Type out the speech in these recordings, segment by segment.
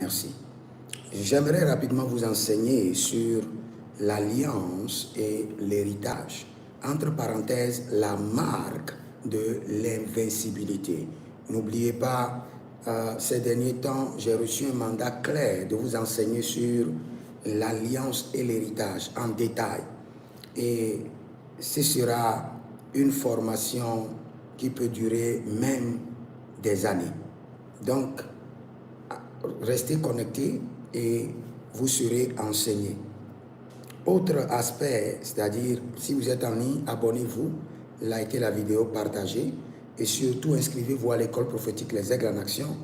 Merci. J'aimerais rapidement vous enseigner sur l'alliance et l'héritage. Entre parenthèses, la marque de l'invincibilité. N'oubliez pas, ces derniers temps, j'ai reçu un mandat clair de vous enseigner sur l'alliance et l'héritage en détail. Et ce sera une formation qui peut durer même des années. Donc, restez connectés et vous serez enseignés. Autre aspect, c'est-à-dire, si vous êtes en ligne, abonnez-vous, likez la vidéo, partagez et surtout inscrivez-vous à l'école prophétique Les Aigles en Action.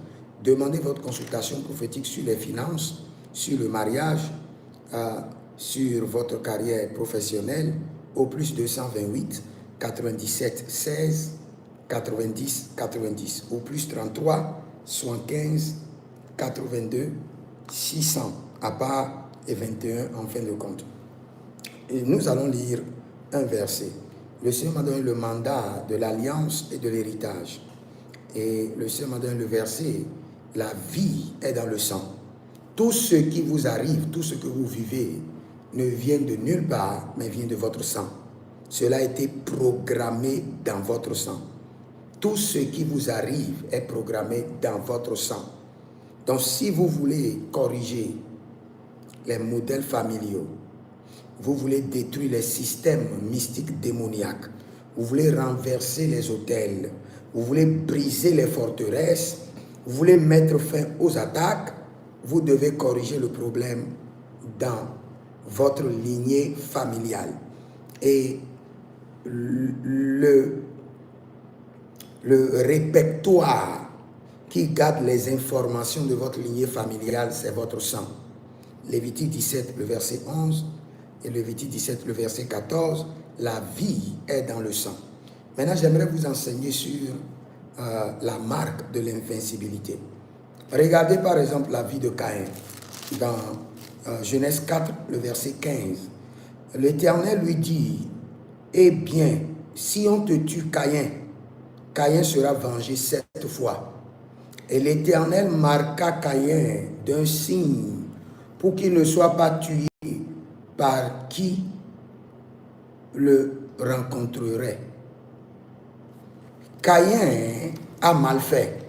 Demandez votre consultation prophétique sur les finances, sur le mariage, sur votre carrière professionnelle au plus 228 97 16 90 90 au plus 33 75 82 600 à part et 21 en fin de compte. Et nous allons lire un verset. Le Seigneur m'a donné le mandat de l'alliance et de l'héritage. Et le Seigneur m'a donné le verset, la vie est dans le sang. Tout ce qui vous arrive, tout ce que vous vivez, ne vient de nulle part, mais vient de votre sang. Cela a été programmé dans votre sang. Tout ce qui vous arrive est programmé dans votre sang. Donc, si vous voulez corriger les modèles familiaux, vous voulez détruire les systèmes mystiques démoniaques, vous voulez renverser les autels, vous voulez briser les forteresses, vous voulez mettre fin aux attaques, vous devez corriger le problème dans votre lignée familiale. Et le répertoire qui garde les informations de votre lignée familiale, c'est votre sang. Lévitique 17, le verset 11, et Lévitique 17, le verset 14, la vie est dans le sang. Maintenant, j'aimerais vous enseigner sur la marque de l'invincibilité. Regardez par exemple la vie de Caïn dans Genèse 4, le verset 15. L'Éternel lui dit, « Eh bien, si on te tue Caïn, Caïn sera vengé 7 fois. » Et l'Éternel marqua Caïn d'un signe pour qu'il ne soit pas tué par qui le rencontrerait. Caïn a mal fait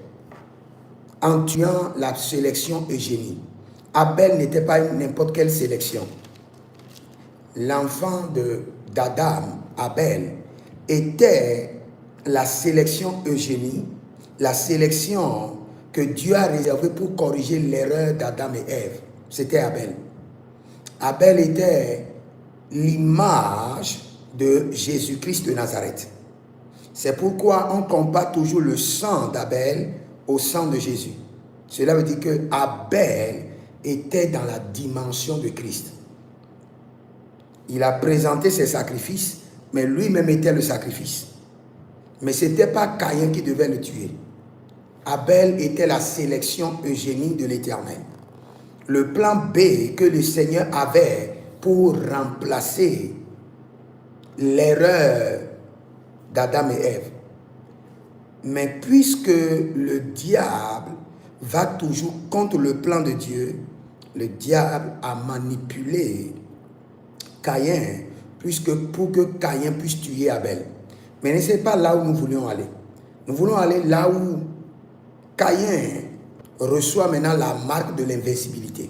en tuant la sélection eugénie. Abel n'était pas n'importe quelle sélection. L'enfant d'Adam, Abel, était la sélection eugénie, la sélection que Dieu a réservée pour corriger l'erreur d'Adam et Ève. C'était Abel. Abel était l'image de Jésus-Christ de Nazareth. C'est pourquoi on compare toujours le sang d'Abel au sang de Jésus. Cela veut dire que Abel était dans la dimension de Christ. Il a présenté ses sacrifices, mais lui-même était le sacrifice. Mais ce n'était pas Caïn qui devait le tuer. Abel était la sélection eugénique de l'Éternel. Le plan B que le Seigneur avait pour remplacer l'erreur d'Adam et Ève. Mais puisque le diable va toujours contre le plan de Dieu, le diable a manipulé Caïn, pour que Caïn puisse tuer Abel. Mais ce n'est pas là où nous voulions aller. Nous voulons aller là où Caïn reçoit maintenant la marque de l'invincibilité.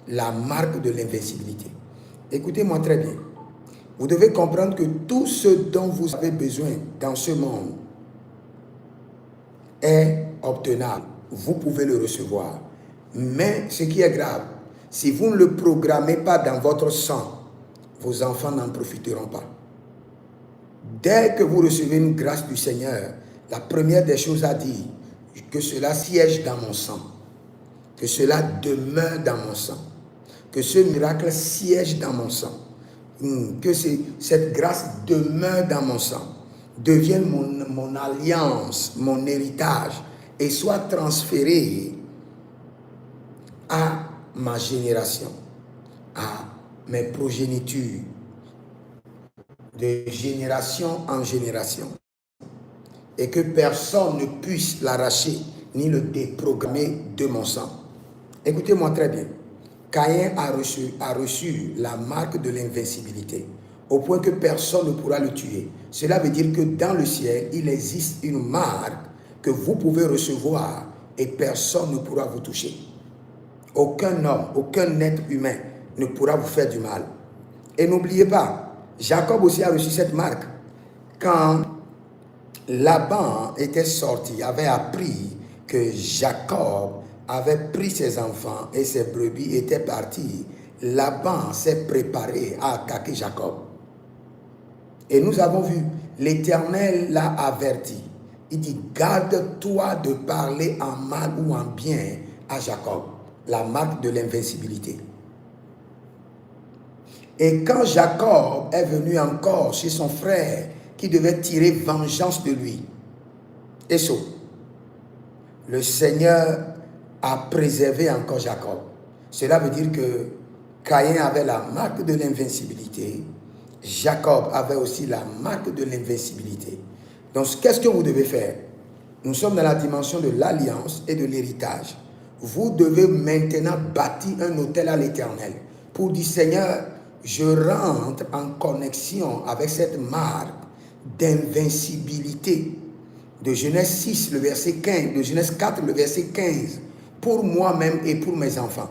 La marque de l'invincibilité. Écoutez-moi très bien. Vous devez comprendre que tout ce dont vous avez besoin dans ce monde est obtenable. Vous pouvez le recevoir. Mais ce qui est grave, si vous ne le programmez pas dans votre sang, vos enfants n'en profiteront pas. Dès que vous recevez une grâce du Seigneur, la première des choses à dire, que cela siège dans mon sang, que cela demeure dans mon sang, que ce miracle siège dans mon sang, que cette grâce demeure dans mon sang, devienne mon alliance, mon héritage, et soit transférée à ma génération, à mes progénitures, de génération en génération, et que personne ne puisse l'arracher ni le déprogrammer de mon sang. Écoutez-moi très bien. Caïn a reçu la marque de l'invincibilité, au point que personne ne pourra le tuer. Cela veut dire que dans le ciel, il existe une marque que vous pouvez recevoir et personne ne pourra vous toucher. Aucun homme, aucun être humain ne pourra vous faire du mal. Et n'oubliez pas, Jacob aussi a reçu cette marque. Quand Laban était sorti, avait appris que Jacob avait pris ses enfants et ses brebis étaient partis, Laban s'est préparé à attaquer Jacob. Et nous avons vu, l'Éternel l'a averti. Il dit, garde-toi de parler en mal ou en bien à Jacob, la marque de l'invincibilité. Et quand Jacob est venu encore chez son frère, qui devait tirer vengeance de lui, Esau, le Seigneur a préservé encore Jacob. Cela veut dire que Caïn avait la marque de l'invincibilité, Jacob avait aussi la marque de l'invincibilité. Donc, qu'est-ce que vous devez faire? Nous sommes dans la dimension de l'alliance et de l'héritage. Vous devez maintenant bâtir un autel à l'Éternel pour dire, Seigneur, je rentre en connexion avec cette marque d'invincibilité de Genèse 6, le verset 15, de Genèse 4, le verset 15, pour moi-même et pour mes enfants.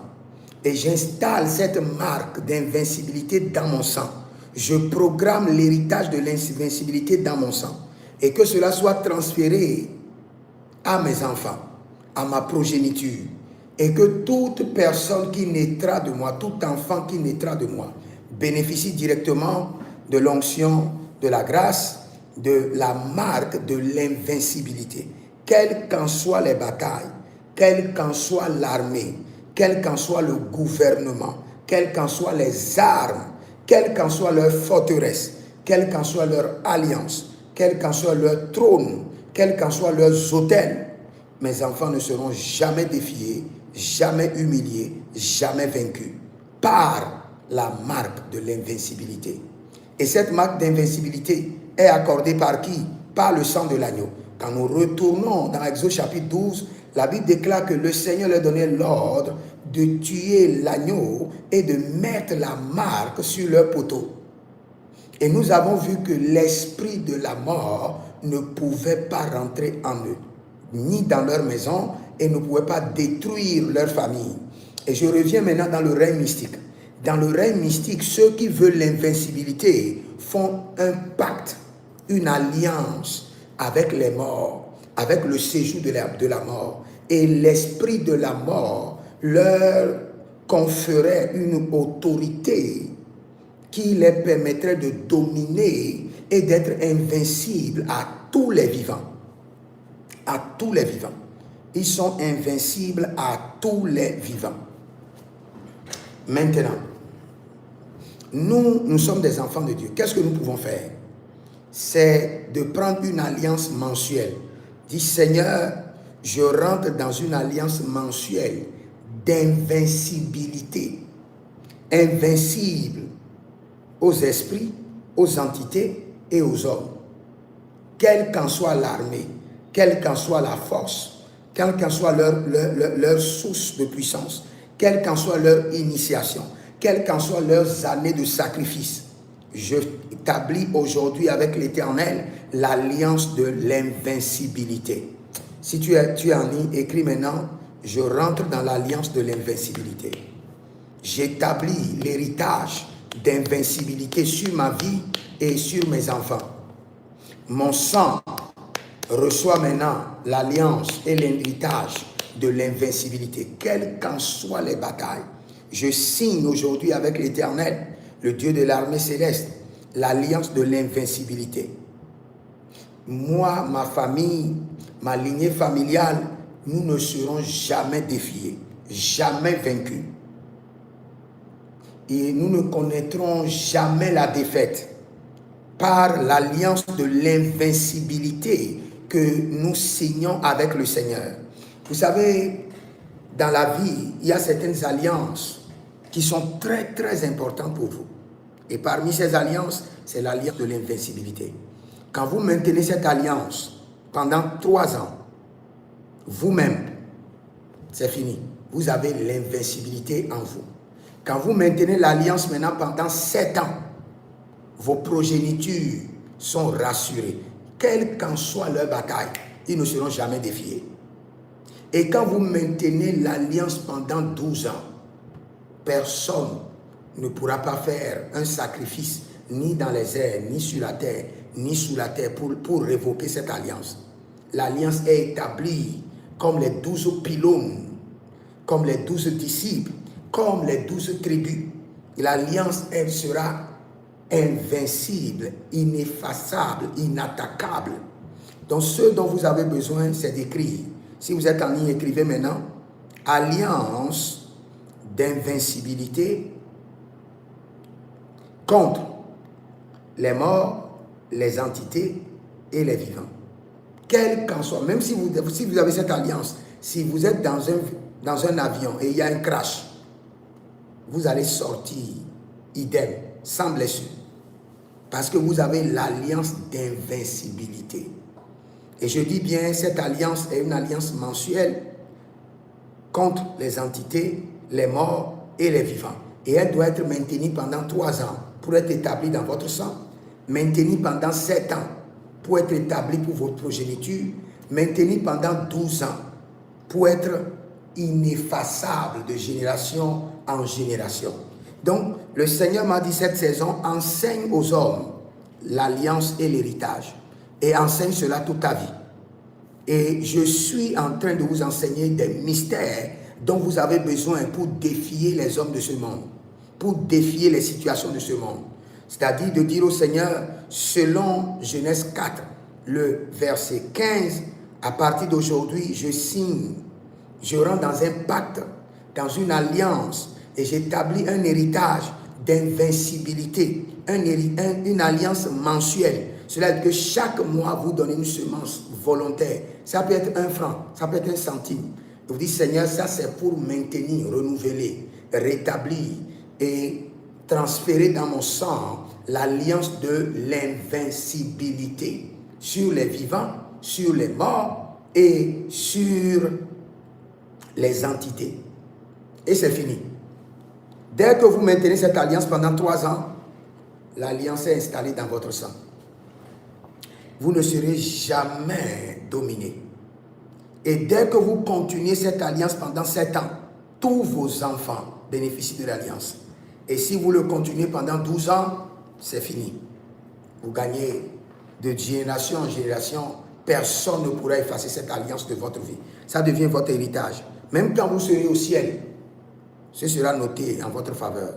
Et j'installe cette marque d'invincibilité dans mon sang. Je programme l'héritage de l'invincibilité dans mon sang. Et que cela soit transféré à mes enfants, à ma progéniture. Et que toute personne qui naîtra de moi, tout enfant qui naîtra de moi, bénéficie directement de l'onction, de la grâce, de la marque de l'invincibilité. Quelles qu'en soient les batailles, quelle qu'en soit l'armée, quel qu'en soit le gouvernement, quelles qu'en soient les armes, quelle qu'en soit leur forteresse, quelle qu'en soit leur alliance, quel qu'en soit leur trône, quels qu'en soient leurs autels, mes enfants ne seront jamais défiés, jamais humiliés, jamais vaincus par la marque de l'invincibilité. Et cette marque d'invincibilité est accordée par qui? Par le sang de l'agneau. Quand nous retournons dans Exode chapitre 12, la Bible déclare que le Seigneur leur donnait l'ordre de tuer l'agneau et de mettre la marque sur leur poteau. Et nous avons vu que l'esprit de la mort ne pouvait pas rentrer en eux, ni dans leur maison, et ne pouvait pas détruire leur famille. Et je reviens maintenant dans le règne mystique. Dans le règne mystique, ceux qui veulent l'invincibilité font un pacte, une alliance avec les morts, avec le séjour de la mort. Et l'esprit de la mort leur conférait une autorité qui les permettrait de dominer et d'être invincibles à tous les vivants. À tous les vivants. Ils sont invincibles à tous les vivants. Maintenant, nous sommes des enfants de Dieu. Qu'est-ce que nous pouvons faire? C'est de prendre une alliance mensuelle. Dis, Seigneur, je rentre dans une alliance mensuelle d'invincibilité. Invincible aux esprits, aux entités et aux hommes. Quelle qu'en soit l'armée, quelle qu'en soit la force, quelle qu'en soit leur source de puissance, quelle qu'en soit leur initiation, quelles qu'en soient leurs années de sacrifice, je établis aujourd'hui avec l'Éternel l'alliance de l'invincibilité. Si tu es en ligne, écris maintenant, je rentre dans l'alliance de l'invincibilité. J'établis l'héritage d'invincibilité sur ma vie et sur mes enfants. Mon sang reçoit maintenant l'alliance et l'héritage de l'invincibilité, quelles qu'en soient les batailles. Je signe aujourd'hui avec l'Éternel, le Dieu de l'armée céleste, l'alliance de l'invincibilité. Moi, ma famille, ma lignée familiale, nous ne serons jamais défiés, jamais vaincus. Et nous ne connaîtrons jamais la défaite par l'alliance de l'invincibilité que nous signons avec le Seigneur. Vous savez, dans la vie, il y a certaines alliances qui sont très, très importantes pour vous. Et parmi ces alliances, c'est l'alliance de l'invincibilité. Quand vous maintenez cette alliance pendant 3 ans, vous-même, c'est fini. vous avez l'invincibilité en vous. Quand vous maintenez l'alliance maintenant pendant 7 ans, vos progénitures sont rassurées. Quelle qu'en soit leur bataille, ils ne seront jamais défiés. Et quand vous maintenez l'alliance pendant 12 ans, personne ne pourra pas faire un sacrifice ni dans les airs, ni sur la terre, ni sous la terre pour révoquer cette alliance. L'alliance est établie comme les 12 pylônes, comme les 12 disciples, comme les 12 tribus. L'alliance, elle sera invincible, ineffaçable, inattaquable. Donc ce dont vous avez besoin, c'est d'écrire. Si vous êtes en ligne, écrivez maintenant. Alliance d'invincibilité contre les morts, les entités et les vivants. Quel qu'en soit, même si vous avez cette alliance, si vous êtes dans un avion et il y a un crash, vous allez sortir idem, sans blessure. Parce que vous avez l'alliance d'invincibilité. Et je dis bien, cette alliance est une alliance mensuelle contre les entités, les morts et les vivants. Et elle doit être maintenue pendant 3 ans pour être établie dans votre sang, maintenue pendant 7 ans pour être établie pour votre progéniture, maintenue pendant 12 ans pour être ineffaçable de génération en génération. Donc, le Seigneur m'a dit cette saison, enseigne aux hommes l'alliance et l'héritage. Et enseigne cela toute ta vie. Et je suis en train de vous enseigner des mystères dont vous avez besoin pour défier les hommes de ce monde, pour défier les situations de ce monde. C'est-à-dire de dire au Seigneur, selon Genèse 4, le verset 15, à partir d'aujourd'hui, je signe, je rentre dans un pacte, dans une alliance, et j'établis un héritage d'invincibilité, une alliance mensuelle. Cela veut dire que chaque mois, vous donnez une semence volontaire. Ça peut être 1 franc, ça peut être 1 centime. Vous dites, Seigneur, ça c'est pour maintenir, renouveler, rétablir et transférer dans mon sang l'alliance de l'invincibilité sur les vivants, sur les morts et sur les entités. Et c'est fini. Dès que vous maintenez cette alliance pendant 3 ans, l'alliance est installée dans votre sang. Vous ne serez jamais dominé. Et dès que vous continuez cette alliance pendant 7 ans, tous vos enfants bénéficient de l'alliance. Et si vous le continuez pendant 12 ans, c'est fini. Vous gagnez de génération en génération. Personne ne pourra effacer cette alliance de votre vie. Ça devient votre héritage. Même quand vous serez au ciel, ce sera noté en votre faveur.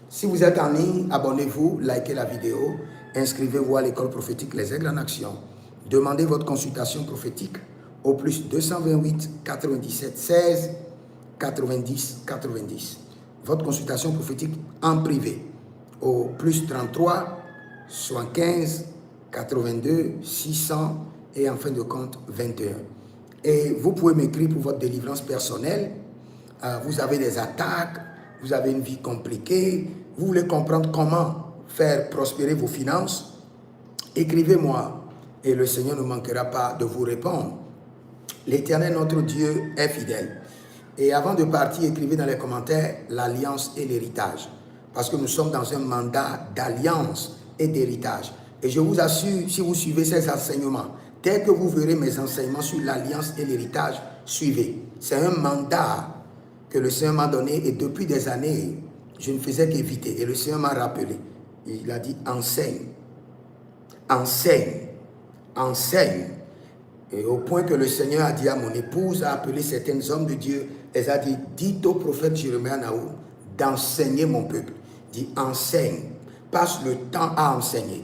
Si vous êtes en ligne, abonnez-vous, likez la vidéo, inscrivez-vous à l'école prophétique Les Aigles en Action. Demandez votre consultation prophétique au plus 228 97 16 90 90. Votre consultation prophétique en privé au plus 33 75 82 600 et en fin de compte 21. Et vous pouvez m'écrire pour votre délivrance personnelle. Vous avez des attaques, vous avez une vie compliquée, vous voulez comprendre comment faire prospérer vos finances, écrivez-moi et le Seigneur ne manquera pas de vous répondre. L'Éternel, notre Dieu, est fidèle. Et avant de partir, écrivez dans les commentaires l'alliance et l'héritage. Parce que nous sommes dans un mandat d'alliance et d'héritage. Et je vous assure, si vous suivez ces enseignements, dès que vous verrez mes enseignements sur l'alliance et l'héritage, suivez. C'est un mandat que le Seigneur m'a donné et depuis des années, je ne faisais qu'éviter. Et le Seigneur m'a rappelé. Il a dit, enseigne, enseigne, enseigne. Et au point que le Seigneur a dit à mon épouse, a appelé certains hommes de Dieu, elle a dit, dites au prophète Jérémie Naoum d'enseigner mon peuple. Dit, enseigne, passe le temps à enseigner.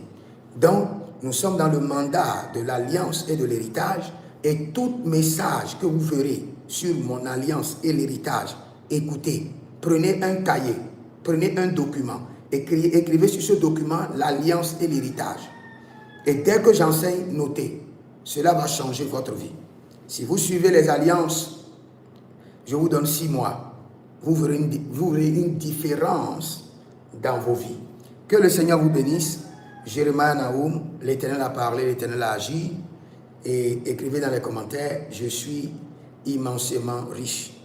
Donc, nous sommes dans le mandat de l'alliance et de l'héritage, et tout message que vous verrez sur mon alliance et l'héritage, écoutez, prenez un cahier, prenez un document, écrivez sur ce document l'alliance et l'héritage. Et dès que j'enseigne, notez. Cela va changer votre vie. Si vous suivez les alliances, je vous donne 6 mois. Vous verrez une différence dans vos vies. Que le Seigneur vous bénisse. Jérémie Naoum, l'Éternel a parlé, l'Éternel a agi. Et écrivez dans les commentaires, je suis immensément riche.